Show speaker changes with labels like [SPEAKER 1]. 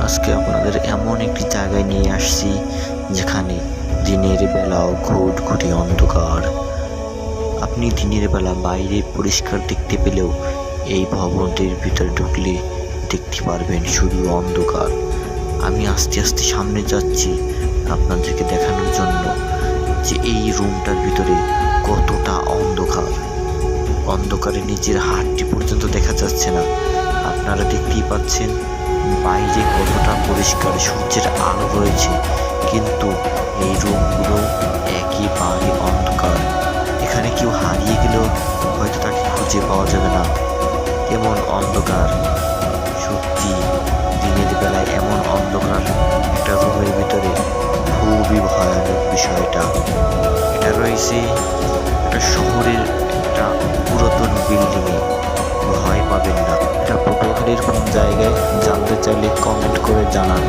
[SPEAKER 1] আজকে আপনাদের এমন একটি জায়গায় নিয়ে আসছি যেখানে দিনের বেলাও ঘুটঘুটে অন্ধকার। আপনি দিনের বেলা বাইরে পরিষ্কার দেখতে পেলেও এই ভবনটির ভিতরে ঢুকলে দেখতে পারবেন শুধু অন্ধকার। আমি আস্তে আস্তে সামনে যাচ্ছি আপনাদেরকে দেখানোর জন্য যে এই রুমটার ভিতরে কতটা অন্ধকার। অন্ধকারে নিজের হাতটি পর্যন্ত দেখা যাচ্ছে না। আপনারা দেখতেই পাচ্ছেন বাইরে কতটা পরিষ্কার সূর্যের আলো রয়েছে, কিন্তু এই রুমগুলো একেবারে অন্ধকার। এখানে কেউ হারিয়ে গেলেও হয়তো তাকে খুঁজে পাওয়া যাবে না, এমন অন্ধকার। সত্যি দিনের বেলায় এমন অন্ধকার একটা রুমের ভিতরে খুবই ভয়ানক বিষয়টা। এটা রয়েছে একটা শহরের একটা পুরাতন বিল্ডিংয়ে। ভয় পাবেন না। এটা পটুয়াখালীর কোন জায়গায় জানতে চাইলে কমেন্ট করে জানান।